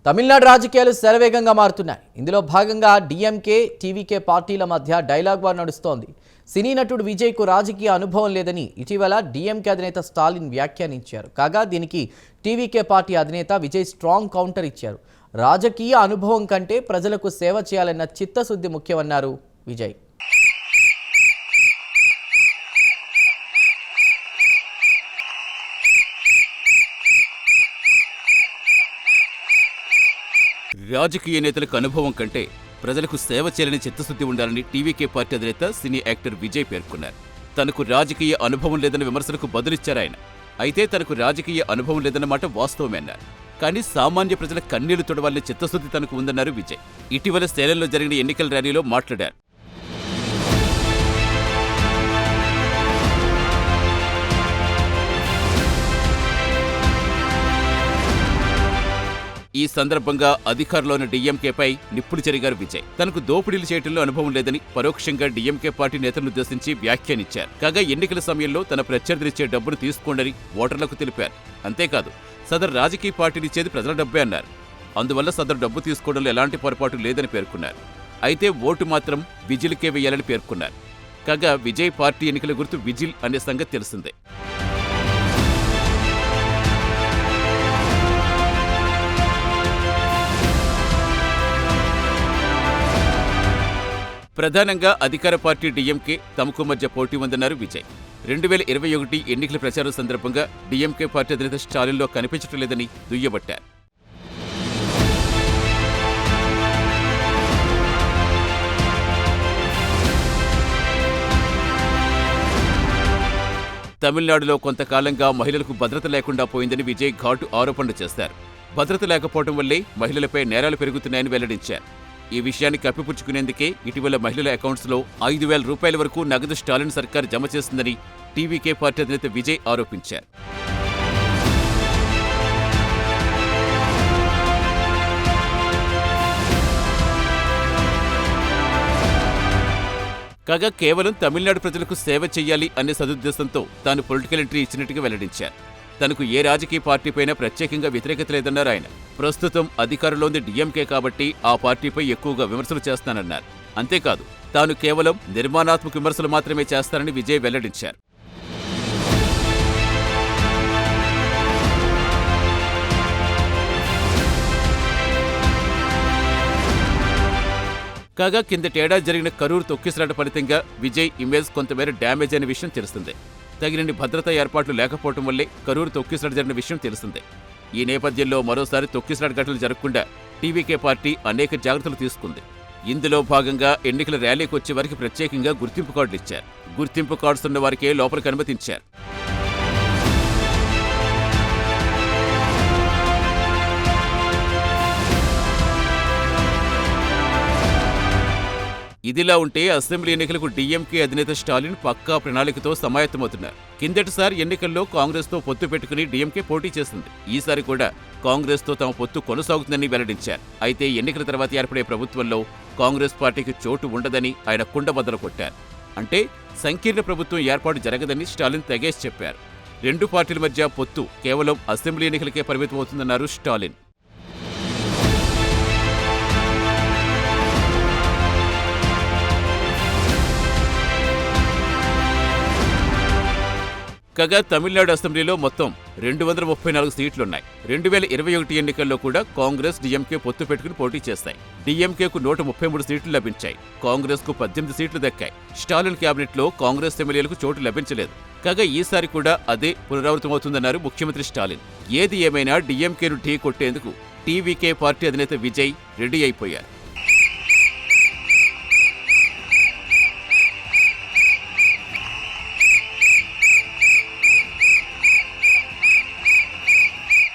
తమిళనాడు రాజకీయాలు శరవేగంగా మారుతున్నాయి. ఇందులో భాగంగా డీఎంకే, టీవీకే పార్టీల మధ్య డైలాగ్ వార్ నడుస్తోంది. సినీ నటుడు విజయ్కు రాజకీయ అనుభవం లేదని ఇటీవల డీఎంకే అధినేత స్టాలిన్ వ్యాఖ్యానించారు. కాగా దీనికి టీవీకే పార్టీ అధినేత విజయ్ స్ట్రాంగ్ కౌంటర్ ఇచ్చారు. రాజకీయ అనుభవం కంటే ప్రజలకు సేవ చేయాలన్న చిత్తశుద్ధి ముఖ్యమన్నారు విజయ్. రాజకీయ నేతలకు అనుభవం కంటే ప్రజలకు సేవ చేయాలని చిత్తశుద్ధి ఉండాలని టీవీకే పార్టీ అధినేత సినీ యాక్టర్ విజయ్ పేర్కొన్నారు. తనకు రాజకీయ అనుభవం లేదన్న విమర్శలకు బదులిచ్చారాయన. అయితే తనకు రాజకీయ అనుభవం లేదన్న మాట వాస్తవమే అన్నారు. కానీ సామాన్య ప్రజల కన్నీళ్లు తొడవాలని చిత్తశుద్ధి తనకు ఉందన్నారు విజయ్. ఇటీవల సేలంలో జరిగిన ఎన్నికల ర్యాలీలో మాట్లాడారు. ఈ సందర్భంగా అధికారంలోని డీఎంకేపై నిప్పులు చెరిగారు విజయ్. తనకు దోపిడీలు చేయడంలో అనుభవం లేదని పరోక్షంగా డీఎంకే పార్టీ నేతలను ఉద్దేశించి వ్యాఖ్యానించారు. కాగా ఎన్నికల సమయంలో తన ప్రత్యర్థులిచ్చే డబ్బును తీసుకోండని ఓటర్లకు తెలిపారు. అంతేకాదు సదరు రాజకీయ పార్టీలు ఇచ్చేది ప్రజల డబ్బే అన్నారు. అందువల్ల సదరు డబ్బు తీసుకోవడంలో ఎలాంటి పొరపాటు లేదని పేర్కొన్నారు. అయితే ఓటు మాత్రం విజిల్కే వేయాలని పేర్కొన్నారు. కాగా విజయ్ పార్టీ ఎన్నికల గుర్తు విజిల్ అనే సంగతి తెలిసిందే. ప్రధానంగా అధికార పార్టీ డీఎంకే తమకు మధ్య పోటీ ఉందన్నారు విజయ్. 2021 ఎన్నికల ప్రచారం సందర్భంగా డీఎంకే పార్టీ అధినేత స్టాలిన్లో కనిపించడం లేదని దుయ్యబట్టారు. తమిళనాడులో కొంతకాలంగా మహిళలకు భద్రత లేకుండా పోయిందని విజయ్ ఘాటు ఆరోపణలు చేశారు. భద్రత లేకపోవడం వల్లే మహిళలపై నేరాలు పెరుగుతున్నాయని వెల్లడించారు. ఈ విషయాన్ని కప్పిపుచ్చుకునేందుకే ఇటీవల మహిళల అకౌంట్స్లో 5,000 రూపాయల వరకు నగదు స్టాలిన్ సర్కార్ జమ చేసిందని టీవీకే పార్టీ అధినేత విజయ్ ఆరోపించారు. కాగా కేవలం తమిళనాడు ప్రజలకు సేవ చెయ్యాలి అనే సదుద్దేశంతో తాను పొలిటికల్ ఎంట్రీ ఇచ్చినట్టుగా వెల్లడించారు. తనకు ఏ రాజకీయ పార్టీపైనా ప్రత్యేకంగా వ్యతిరేకత లేదన్నారు ఆయన. ప్రస్తుతం అధికారంలోని డీఎంకే కాబట్టి ఆ పార్టీపై ఎక్కువగా విమర్శలు చేస్తానన్నారు. అంతేకాదు తాను కేవలం నిర్మాణాత్మక విమర్శలు మాత్రమే చేస్తానని విజయ్ వెల్లడించారు. కాగా కిందటేడాది జరిగిన కరూరు తొక్కిసలాట ఫలితంగా విజయ్ ఇమేజ్ కొంతమేర డ్యామేజ్ అయిన విషయం తెలిసిందే. తగినన్ని భద్రతా ఏర్పాట్లు లేకపోవడం వల్లే కరూరు తొక్కిసలాట జరిగిన విషయం తెలిసిందే. ఈ నేపథ్యంలో మరోసారి తొక్కిసలాట ఘటనలు జరగకుండా టీవీకే పార్టీ అనేక జాగ్రత్తలు తీసుకుంది. ఇందులో భాగంగా ఎన్నికల ర్యాలీకి వచ్చే వారికి ప్రత్యేకంగా గుర్తింపు కార్డులు ఇచ్చారు. గుర్తింపు కార్డ్స్ ఉన్న వారికే లోపలికి అనుమతించారు. ఇదిలా ఉంటే అసెంబ్లీ ఎన్నికలకు డీఎంకే అధినేత స్టాలిన్ పక్కా ప్రణాళికతో సమాయత్తమవుతున్నారు. కిందటిసారి ఎన్నికల్లో కాంగ్రెస్తో పొత్తు పెట్టుకుని డీఎంకే పోటీ చేసింది. ఈసారి కూడా కాంగ్రెస్తో తమ పొత్తు కొనసాగుతుందని వెల్లడించారు. అయితే ఎన్నికల తర్వాత ఏర్పడే ప్రభుత్వంలో కాంగ్రెస్ పార్టీకి చోటు ఉండదని ఆయన కుండబద్దలు కొట్టారు. అంటే సంకీర్ణ ప్రభుత్వం ఏర్పాటు జరగదని స్టాలిన్ తెగేసి చెప్పారు. రెండు పార్టీల మధ్య పొత్తు కేవలం అసెంబ్లీ ఎన్నికలకే పరిమితమవుతుందన్నారు స్టాలిన్. కాగా తమిళనాడు అసెంబ్లీలో మొత్తం 234 సీట్లున్నాయి. 2021 ఎన్నికల్లో కూడా కాంగ్రెస్ డీఎంకే పొత్తు పెట్టుకుని పోటీ చేస్తాయి. డీఎంకేకు 133 సీట్లు లభించాయి. కాంగ్రెస్కు 18 సీట్లు దక్కాయి. స్టాలిన్ క్యాబినెట్లో కాంగ్రెస్ ఎమ్మెల్యేలకు చోటు లభించలేదు. కాగా ఈసారి కూడా అదే పునరావృతమవుతుందన్నారు ముఖ్యమంత్రి స్టాలిన్. ఏది ఏమైనా డీఎంకేను ఢీ కొట్టేందుకు టీవీకే పార్టీ అధినేత విజయ్ రెడీ అయిపోయారు.